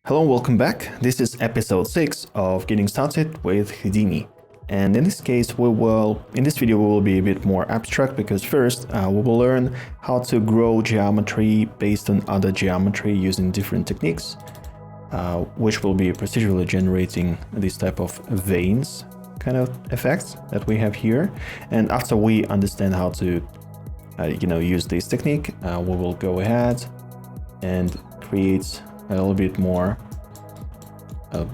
Hello and welcome back. This is episode 6 of Getting Started with Houdini. And in this case, in this video, we will be a bit more abstract because first we will learn how to grow geometry based on other geometry using different techniques, which will be procedurally generating this type of veins kind of effects that we have here. And after we understand how to, use this technique, we will go ahead and create a little bit more of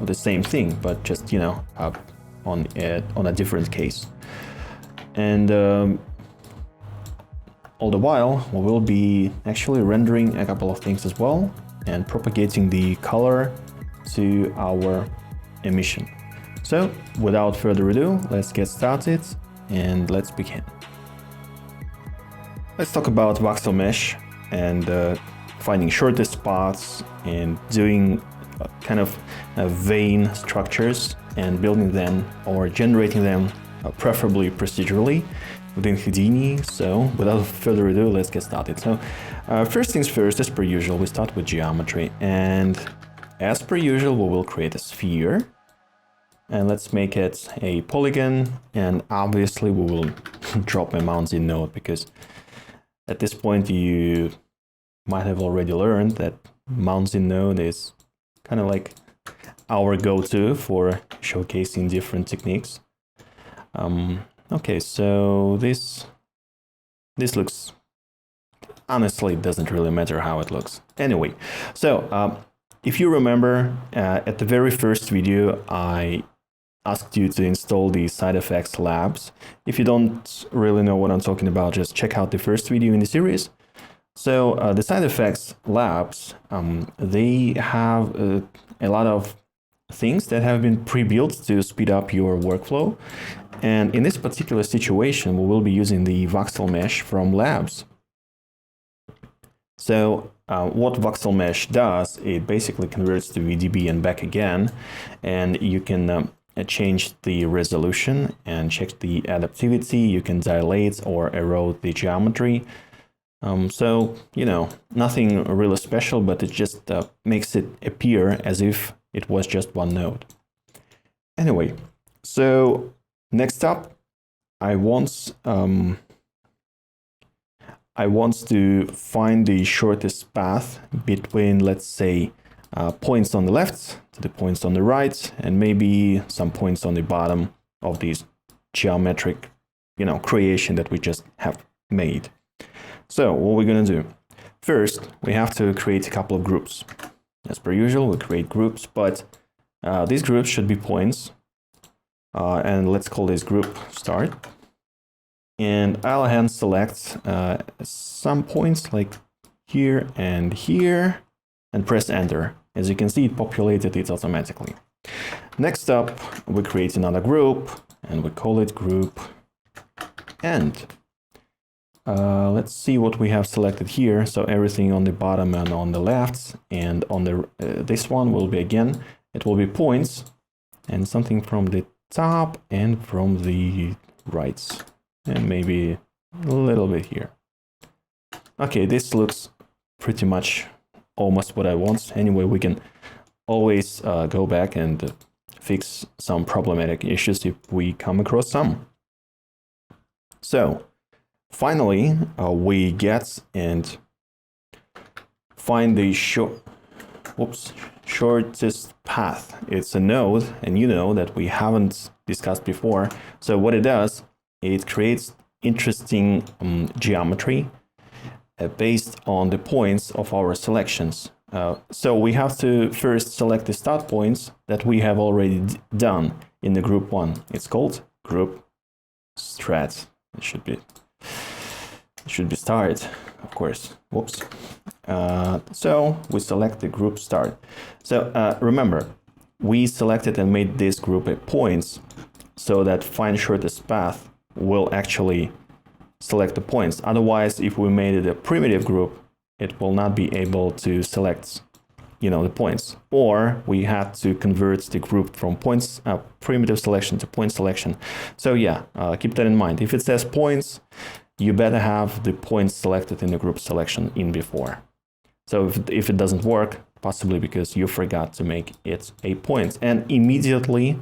the same thing, but just on a different case. And all the while we will be actually rendering a couple of things as well and propagating the color to our emission. So without further ado, let's get started and let's begin. Let's talk about voxel mesh and finding shortest spots and doing kind of vein structures and building them or generating them preferably procedurally within Houdini. So without further ado, let's get started. So first things first, as per usual, we start with geometry, and as per usual, we will create a sphere and let's make it a polygon, and obviously we will drop a mountain node because at this point you might have already learned that mountain node is kind of like our go-to for showcasing different techniques. Okay, so this looks, honestly, it doesn't really matter how it looks. Anyway, so if you remember, at the very first video, I asked you to install the side effects labs. If you don't really know what I'm talking about, just check out the first video in the series. So the side effects labs, they have a lot of things that have been pre-built to speed up your workflow. And in this particular situation, we will be using the voxel mesh from labs. So what voxel mesh does, it basically converts to VDB and back again, and you can change the resolution and check the adaptivity. You can dilate or erode the geometry. So, nothing really special, but it just makes it appear as if it was just one node. Anyway, so next up, I want to find the shortest path between, let's say, points on the left to the points on the right, and maybe some points on the bottom of these geometric, creation that we just have made. So what we're going to do, first we have to create a couple of groups. As per usual, we create groups, but these groups should be points, and let's call this group start. And I'll hand select some points like here, and press enter. As you can see, it populated it automatically. Next up, we create another group, and we call it group end. Let's see what we have selected here. So everything on the bottom and on the left, and on the this one will be, again, it will be points, and something from the top and from the right, and maybe a little bit here. Okay, this looks pretty much almost what I want. Anyway, we can always go back and fix some problematic issues if we come across some. So finally, we get and find the shortest path. It's a node, and you know that we haven't discussed before. So what it does, it creates interesting geometry based on the points of our selections. So we have to first select the start points that we have already done in the group one. It's called group strat. It should be start, of course. Whoops. So we select the group start. So remember, we selected and made this group a points, so that find shortest path will actually select the points. Otherwise, if we made it a primitive group, it will not be able to select, the points. Or we had to convert the group from points, primitive selection to point selection. So yeah, keep that in mind. If it says points, you better have the points selected in the group selection in before. So if it doesn't work, possibly because you forgot to make it a point. And immediately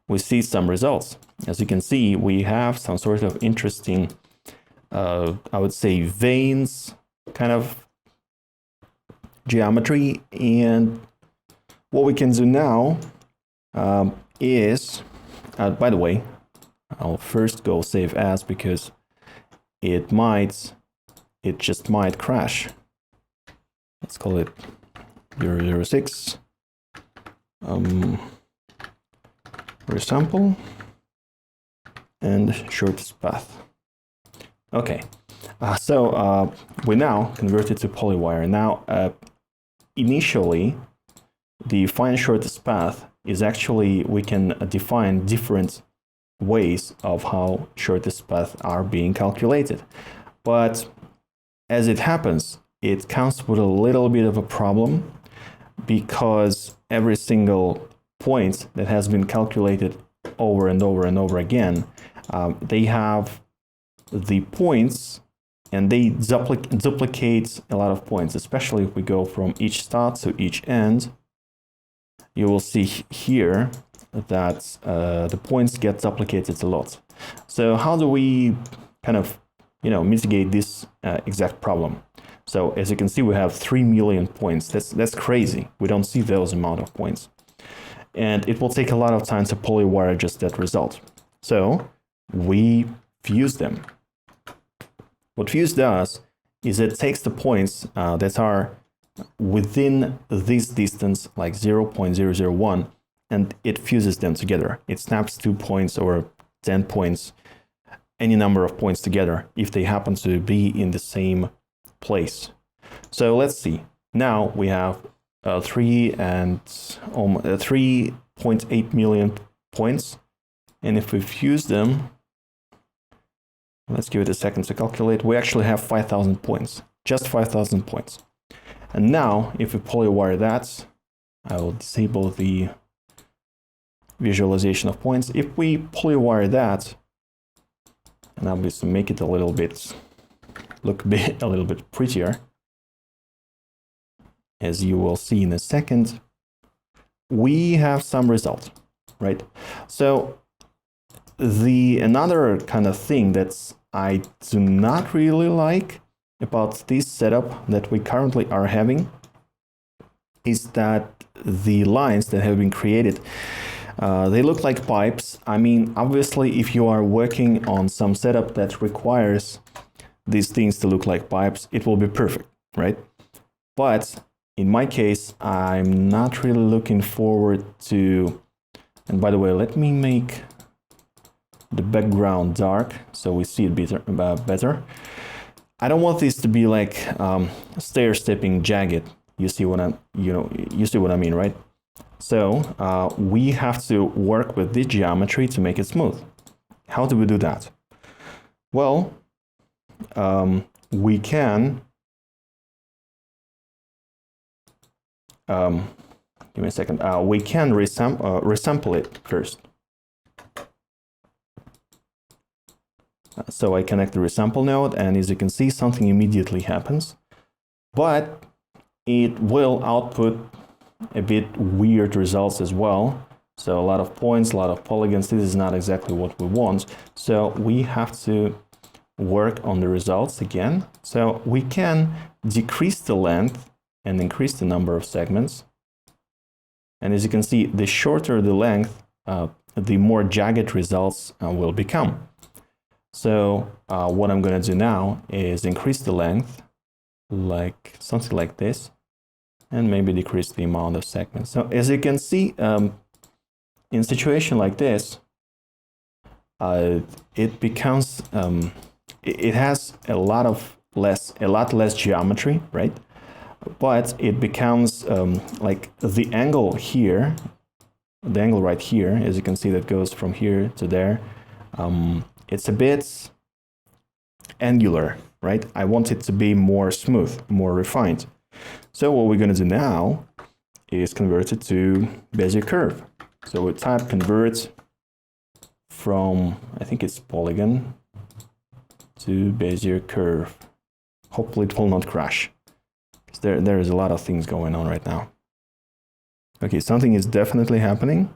we see some results. As you can see, we have some sort of interesting, I would say, veins kind of geometry. And what we can do now is, by the way, I'll first go save as, because it just might crash. Let's call it 006. Resample and shortest path. Okay, so we now convert it to polywire. Now, initially, the find shortest path is actually, we can define different ways of how shortest paths are being calculated. But as it happens, it comes with a little bit of a problem, because every single point that has been calculated over and over and over again, they have the points and they duplicate a lot of points, especially if we go from each start to each end. You will see here that the points get duplicated a lot. So how do we kind of, mitigate this exact problem? So as you can see, we have 3 million points. That's crazy. We don't see those amount of points. And it will take a lot of time to polywire just that result. So we fuse them. What fuse does is it takes the points that are within this distance, like 0.001, and it fuses them together. It snaps 2 points or 10 points, any number of points together, if they happen to be in the same place. So let's see. Now we have 3.8 million points, and if we fuse them, let's give it a second to calculate, we actually have 5,000 points, just 5,000 points. And now if we polywire that, I will disable the visualization of points. If we polywire that, and obviously make it a little bit prettier, as you will see in a second, we have some result, right? So another kind of thing that I do not really like about this setup that we currently are having is that the lines that have been created, they look like pipes. I mean, obviously, if you are working on some setup that requires these things to look like pipes, it will be perfect, right? But in my case, I'm not really looking forward to, and by the way, let me make the background dark so we see it better. I don't want this to be like stair-stepping jagged. You see what I mean, right? So we have to work with this geometry to make it smooth. How do we do that? Well, we can give me a second. We can resample it first. So I connect the resample node, and as you can see, something immediately happens, but it will output a bit weird results as well. So a lot of points, a lot of polygons. This is not exactly what we want. So we have to work on the results again. So we can decrease the length and increase the number of segments. And as you can see, the shorter the length, the more jagged results will become. So what I'm going to do now is increase the length, like something like this, and maybe decrease the amount of segments. So as you can see, in a situation like this, it becomes, it has a lot less geometry, right? But it becomes like the angle here, the angle right here, as you can see, that goes from here to there. It's a bit angular, right? I want it to be more smooth, more refined. So what we're going to do now is convert it to Bezier curve. So we type convert from, I think it's polygon, to Bezier curve. Hopefully it will not crash. There is a lot of things going on right now. Okay, something is definitely happening.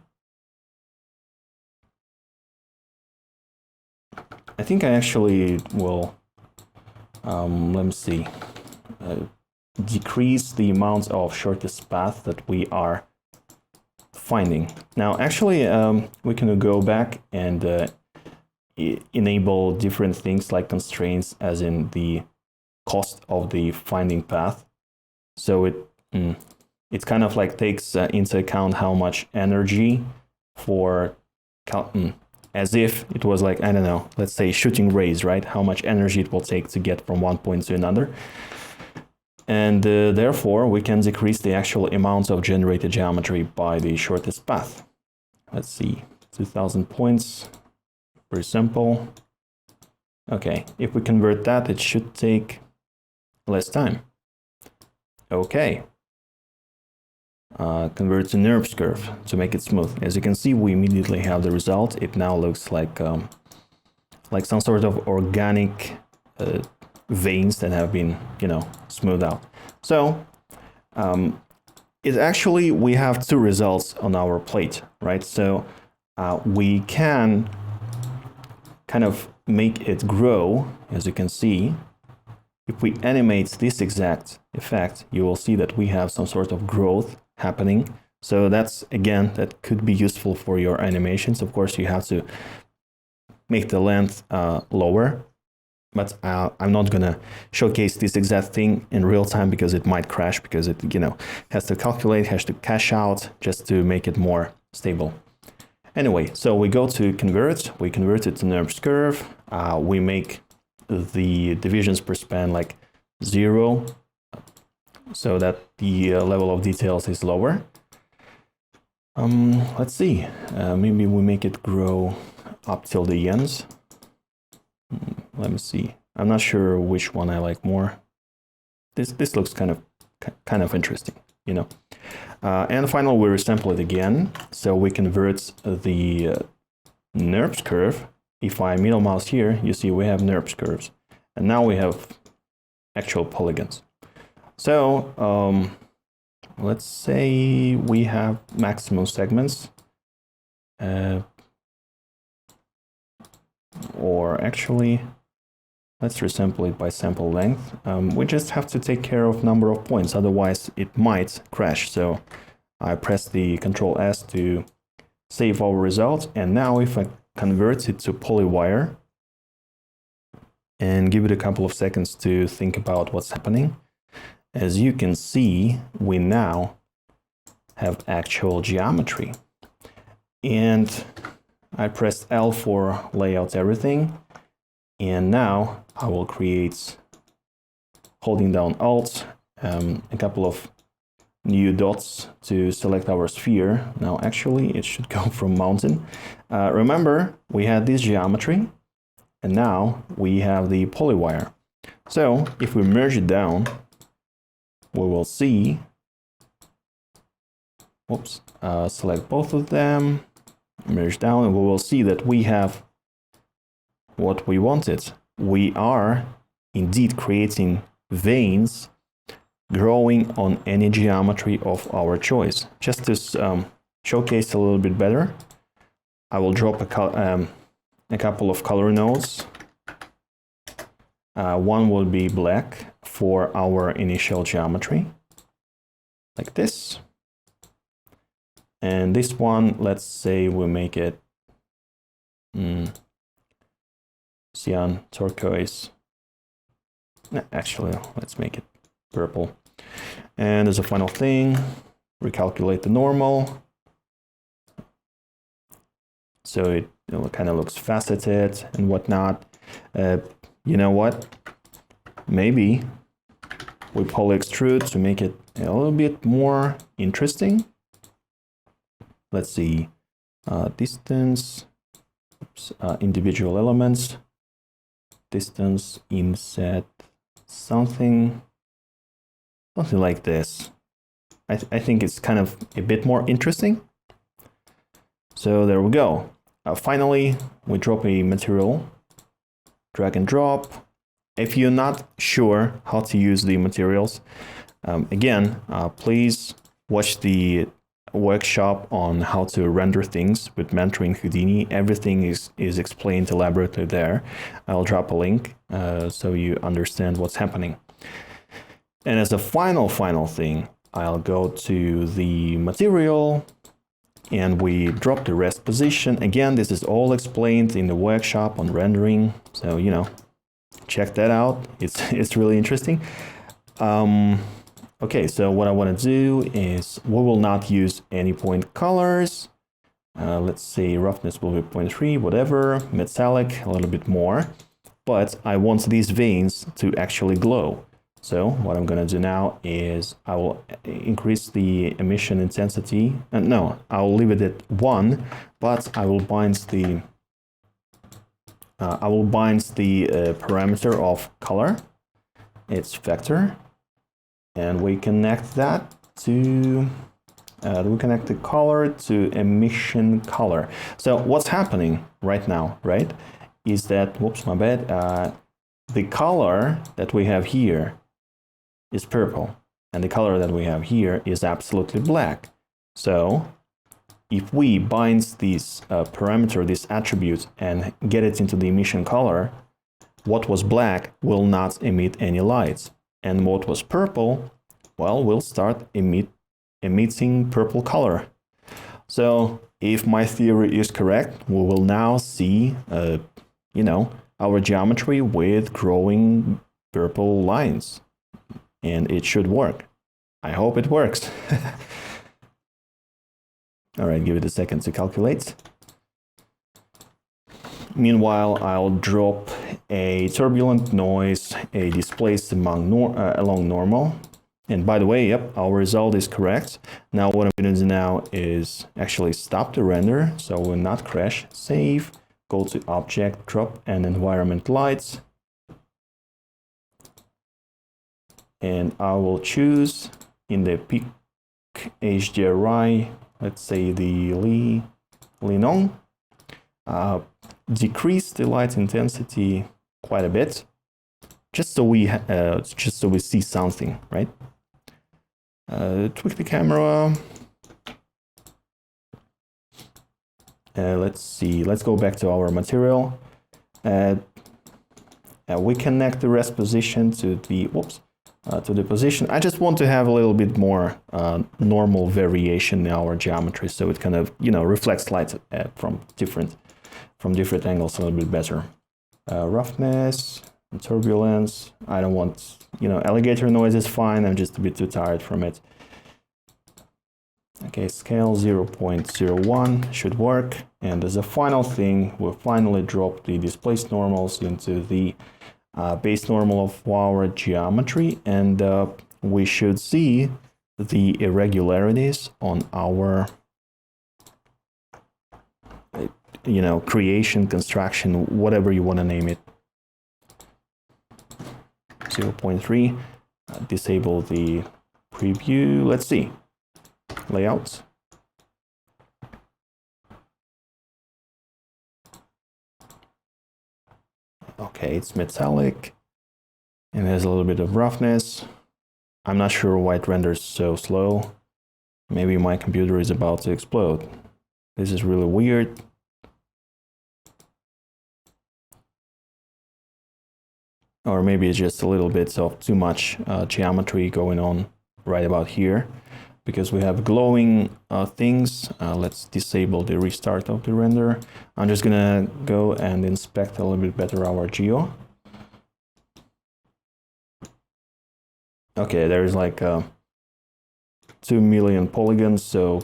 I think I actually will, let me see, decrease the amount of shortest path that we are finding. Now, actually, we can go back and enable different things like constraints, as in the cost of the finding path. So it kind of like takes into account how much energy for as if it was like, I don't know, let's say shooting rays, right? How much energy it will take to get from one point to another. And therefore, we can decrease the actual amount of generated geometry by the shortest path. Let's see, 2000 points per sample. Okay, if we convert that, it should take less time. Okay. Convert to NURBS curve to make it smooth. As you can see, we immediately have the result. It now looks like some sort of organic veins that have been, smoothed out. So we have two results on our plate, right? So we can kind of make it grow, as you can see. If we animate this exact effect, you will see that we have some sort of growth happening. So that's, again, that could be useful for your animations. Of course, you have to make the length lower, but I'm not gonna showcase this exact thing in real time because it might crash, because it, has to calculate, has to cache out just to make it more stable. Anyway, so we go to convert, we convert it to NURBS curve, we make the divisions per span like 0, so that the level of details is lower. Let's see, maybe we make it grow up till the ends. Let me see. I'm not sure which one I like more. This looks kind of interesting, And finally, we resample it again, so we convert the NURBS curve. If I middle mouse here, you see we have NURBS curves, and now we have actual polygons. So let's say we have maximum segments, or actually, let's resample it by sample length. We just have to take care of number of points, otherwise it might crash. So I press the Ctrl S to save our result, and now if I convert it to polywire and give it a couple of seconds to think about what's happening, as you can see, we now have actual geometry. And I pressed L for layout everything, and now I will create, holding down Alt, a couple of new dots to select our sphere. Now actually it should go from mountain. Remember, we had this geometry, and now we have the polywire. So if we merge it down, we will see, select both of them, merge down, and we will see that we have what we wanted. We are indeed creating veins growing on any geometry of our choice. Just to showcase a little bit better, I will drop a couple of color nodes. One will be black for our initial geometry, like this. And this one, let's say we make it cyan, turquoise. Actually, let's make it purple. And as a final thing, recalculate the normal. So it kind of looks faceted and whatnot. You know what? Maybe we poly extrude to make it a little bit more interesting. Let's see, distance, individual elements, distance, inset, something like this. I think it's kind of a bit more interesting. So there we go. Finally, we drop a material, drag and drop. If you're not sure how to use the materials, again, please watch the workshop on how to render things with mentoring Houdini. Everything is explained elaborately there. I'll drop a link so you understand what's happening. And as a final thing, I'll go to the material and we drop the rest position. Again, this is all explained in the workshop on rendering. So, you know, check that out. It's really interesting. Okay, so what I want to do is we will not use any point colors. Let's say roughness will be 0.3, whatever, metallic, a little bit more. But I want these veins to actually glow. So what I'm going to do now is I will increase the emission intensity. No, I'll leave it at 1, but I will bind the parameter of color, its vector, and we connect that to we connect the color to emission color. So what's happening right now, right, is that, whoops, my bad, the color that we have here is purple, and the color that we have here is absolutely black. So if we bind this parameter, this attribute, and get it into the emission color, what was black will not emit any lights, and what was purple, well, will start emitting purple color. So if my theory is correct, we will now see, you know, our geometry with growing purple lines. And it should work. I hope it works. All right, give it a second to calculate. Meanwhile, I'll drop a turbulent noise, a displaced along normal. And by the way, yep, our result is correct. Now what I'm going to do now is actually stop the render, so we'll not crash. Save, go to Object, Drop, and Environment Lights. And I will choose in the peak HDRI, let's say the Linon, decrease the light intensity quite a bit, just so we see something, right? Tweak the camera. Let's see. Let's go back to our material. We connect the rest position to the to the position. I just want to have a little bit more normal variation in our geometry, so it kind of, you know, reflects light from different angles a little bit better. Roughness and turbulence. I don't want, you know, alligator noise is fine. I'm just a bit too tired from it. Okay, scale 0.01 should work. And as a final thing, we'll finally drop the displaced normals into the base normal of our geometry, and we should see the irregularities on our, you know, creation, construction, whatever you want to name it. 0.3, disable the preview. Let's see, layouts. Okay, it's metallic and there's a little bit of roughness. I'm not sure why it renders so slow. Maybe my computer is about to explode. This is really weird. Or maybe it's just a little bit of too much geometry going on right about here, because we have glowing things. Let's disable the restart of the render. I'm just gonna go and inspect a little bit better our geo. Okay, there's like 2 million polygons, so,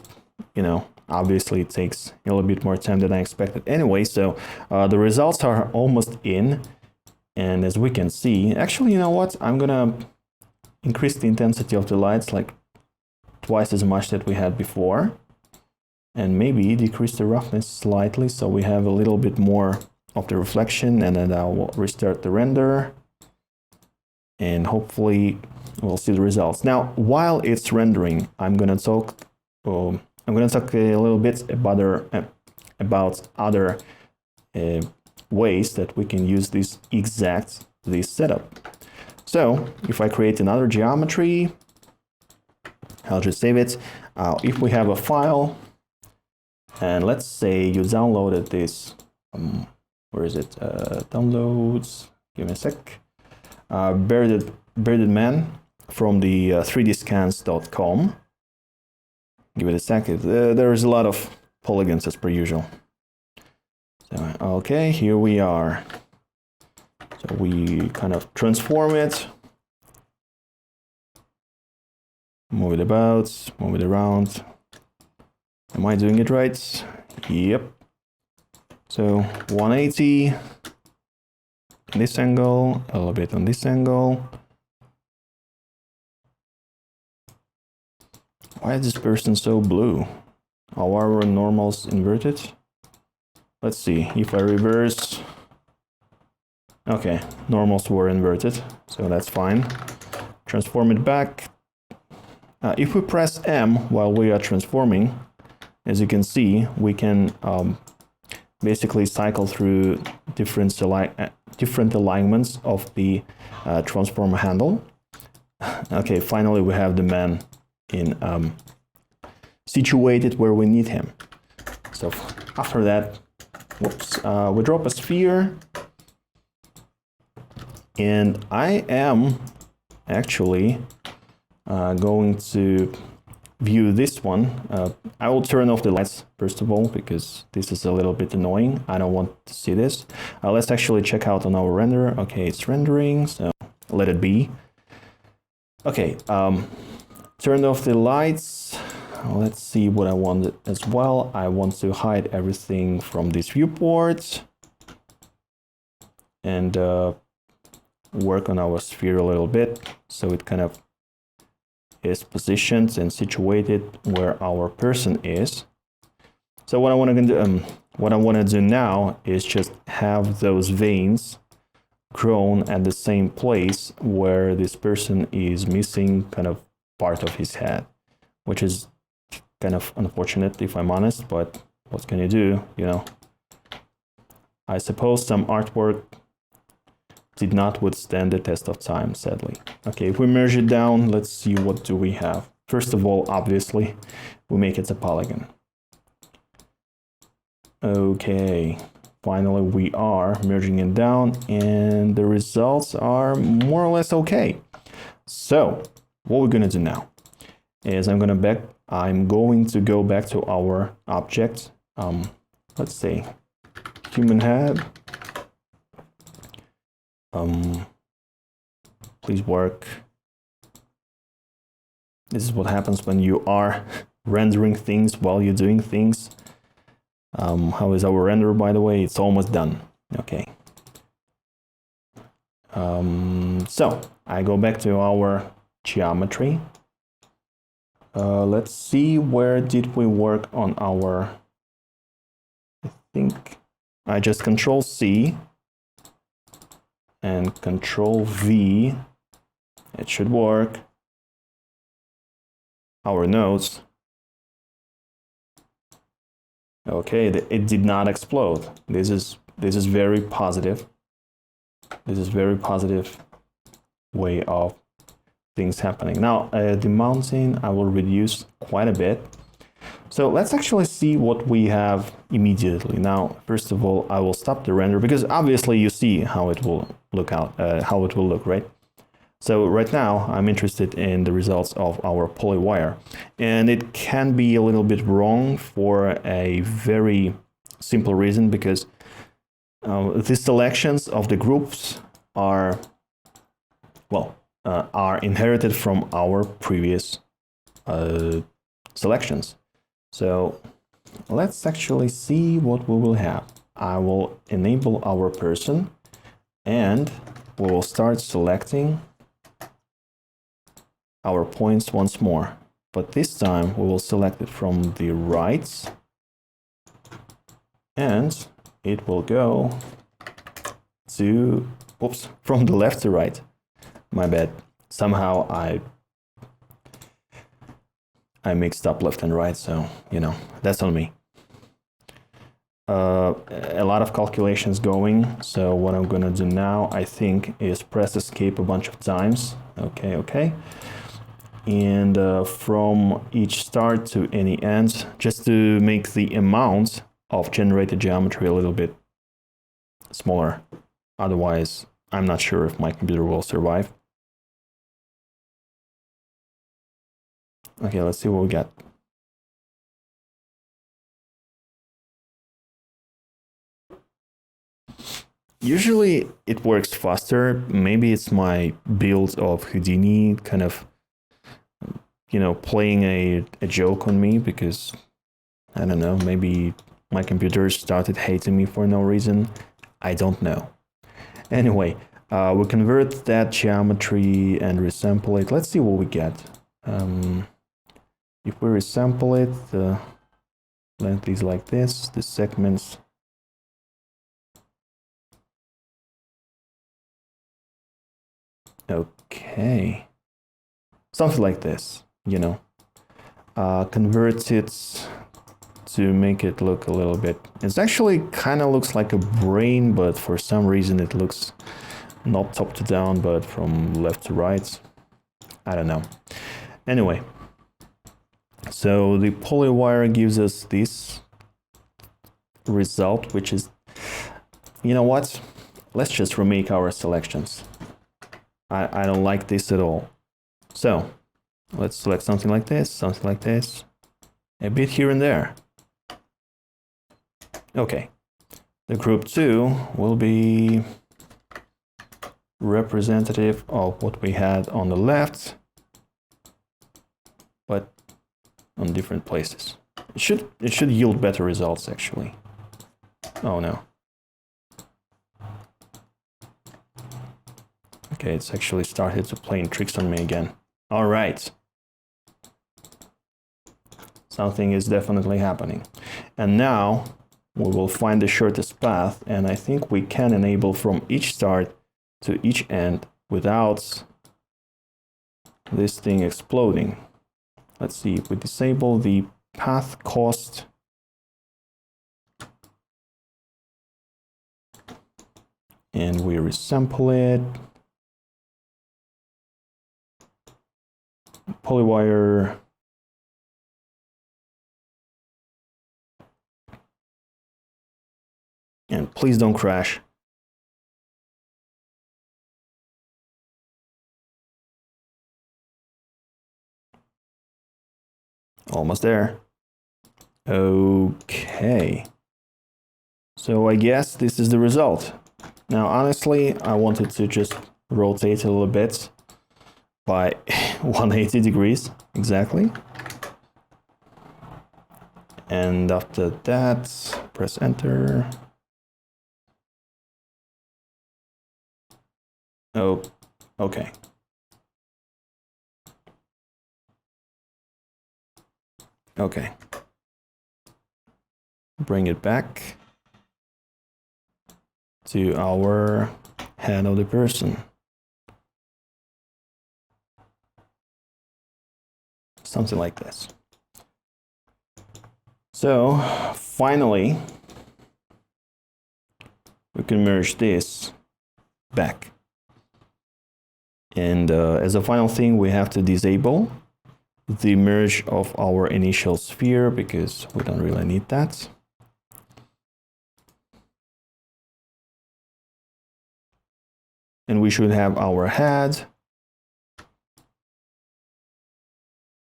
you know, obviously it takes a little bit more time than I expected. Anyway, so the results are almost in. And as we can see, actually, you know what? I'm gonna increase the intensity of the lights like twice as much that we had before, and maybe decrease the roughness slightly so we have a little bit more of the reflection, and then I will restart the render and hopefully we'll see the results. Now, while it's rendering, I'm gonna talk a little bit about other ways that we can use this setup. So if I create another geometry, I'll just save it. If we have a file, and let's say you downloaded this, where is it? Downloads, give me a sec. Bearded Man from the 3dscans.com. Give it a second. There's a lot of polygons as per usual. So, okay, here we are. So we kind of transform it, move it about, move it around. Am I doing it right? Yep. So 180 in this angle, a little bit on this angle. Why is this person so blue? Are our normals inverted? Let's see, if I reverse. Okay, normals were inverted, so that's fine. Transform it back. If we press M while we are transforming, as you can see, we can basically cycle through different alignments of the transform handle. Okay, finally we have the man in situated where we need him. So after that, whoops, we drop a sphere, and I am actually going to view this one. I will turn off the lights first of all, because this is a little bit annoying. I don't want to see this. Let's actually check out on our render. Okay, it's rendering, so let it be. Okay, turn off the lights. Let's see what I want as well. I want to hide everything from this viewport and work on our sphere a little bit so it kind of is positioned and situated where our person is. So what I want to do now is just have those veins grown at the same place where this person is missing kind of part of his head, which is kind of unfortunate if I'm honest, but what can you do, you know? I suppose some artwork did not withstand the test of time, sadly. Okay, if we merge it down, let's see what do we have. First of all, obviously, we make it a polygon. Okay, finally we are merging it down, and the results are more or less okay. So, what we're gonna do now is I'm going to go back to our object. Let's say human head. Please work. This is what happens when you are rendering things while you're doing things. How is our render, by the way? It's almost done. Okay. So I go back to our geometry. Let's see, where did we work on our, I think I just Control C and Control V. It should work. Our nodes. Okay, it did not explode. This is very positive. This is very positive way of things happening. Now, the mountain I will reduce quite a bit. So let's actually see what we have immediately. Now, first of all, I will stop the render because obviously you see how it will look right? So right now I'm interested in the results of our polywire, and it can be a little bit wrong for a very simple reason, because the selections of the groups are, well, are inherited from our previous selections. So let's actually see what we will have. I will enable our person and we will start selecting our points once more, but this time we will select it from the right and it will go to, oops, from the left to right. My bad. Somehow I mixed up left and right, so, you know, that's on me. A lot of calculations going, so what I'm gonna do now, I think, is press escape a bunch of times. Okay. and from each start to any end, just to make the amount of generated geometry a little bit smaller. Otherwise, I'm not sure if my computer will survive. Okay, let's see what we got. Usually it works faster. Maybe it's my build of Houdini kind of, playing a joke on me, because I don't know, maybe my computer started hating me for no reason. I don't know. Anyway, we convert that geometry and resample it. Let's see what we get. If we resample it, the length is like this, the segments. Okay. Something like this, convert it to make it look a little bit. It's actually kind of looks like a brain, but for some reason it looks not top to down, but from left to right. I don't know. Anyway, so the polywire gives us this result, which is, you know what? Let's just remake our selections. I don't like this at all. So let's select something like this, a bit here and there. Okay, the group 2 will be representative of what we had on the left, but on different places. It should yield better results, actually. Oh no. Okay, it's actually started to playing tricks on me again. All right. Something is definitely happening. And now we will find the shortest path, and I think we can enable from each start to each end without this thing exploding. Let's see, if we disable the path cost, and we resample it, polywire, and please don't crash. Almost there. Okay. So I guess this is the result. Now, honestly, I wanted to just rotate a little bit by 180 degrees, exactly. And after that, press enter. Oh, okay. Okay. Bring it back to our head of the person. Something like this. So finally, we can merge this back. And as a final thing, we have to disable the merge of our initial sphere, because we don't really need that. And we should have our head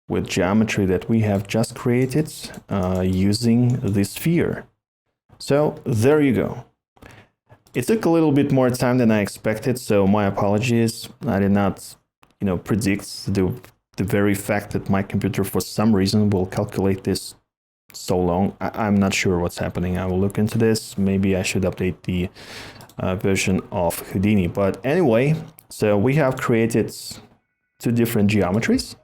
with geometry that we have just created using this sphere. So there you go. It took a little bit more time than I expected, so my apologies. I did not, predict the very fact that my computer for some reason will calculate this so long. I'm not sure what's happening. I will look into this. Maybe I should update the version of Houdini. But anyway, so we have created two different geometries,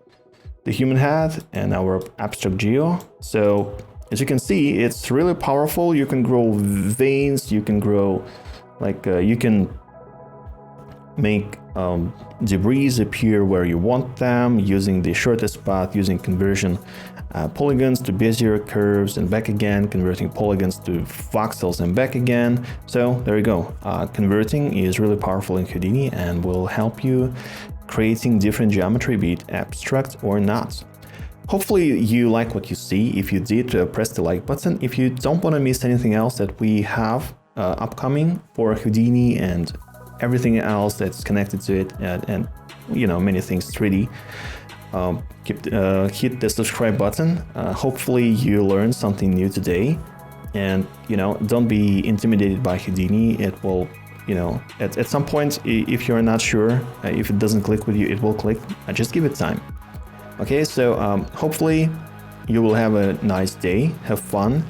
the human head and our abstract geo. So as you can see, it's really powerful. You can grow veins, you can grow you can make debris appear where you want them using the shortest path, using conversion polygons to Bezier curves and back again, converting polygons to voxels and back again. So there you go. Converting is really powerful in Houdini and will help you creating different geometry, be it abstract or not. Hopefully you like what you see. If you did, press the like button. If you don't want to miss anything else that we have upcoming for Houdini and everything else that's connected to it, and you know, many things 3D, hit the subscribe button. Hopefully you learned something new today, and you know, don't be intimidated by Houdini. It will, you know, at some point, if you're not sure, if it doesn't click with you, it will click. Just give it time. Okay, so hopefully you will have a nice day, have fun,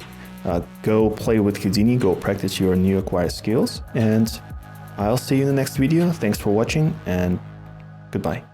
go play with Houdini, go practice your new acquired skills, and I'll see you in the next video. Thanks for watching, and goodbye.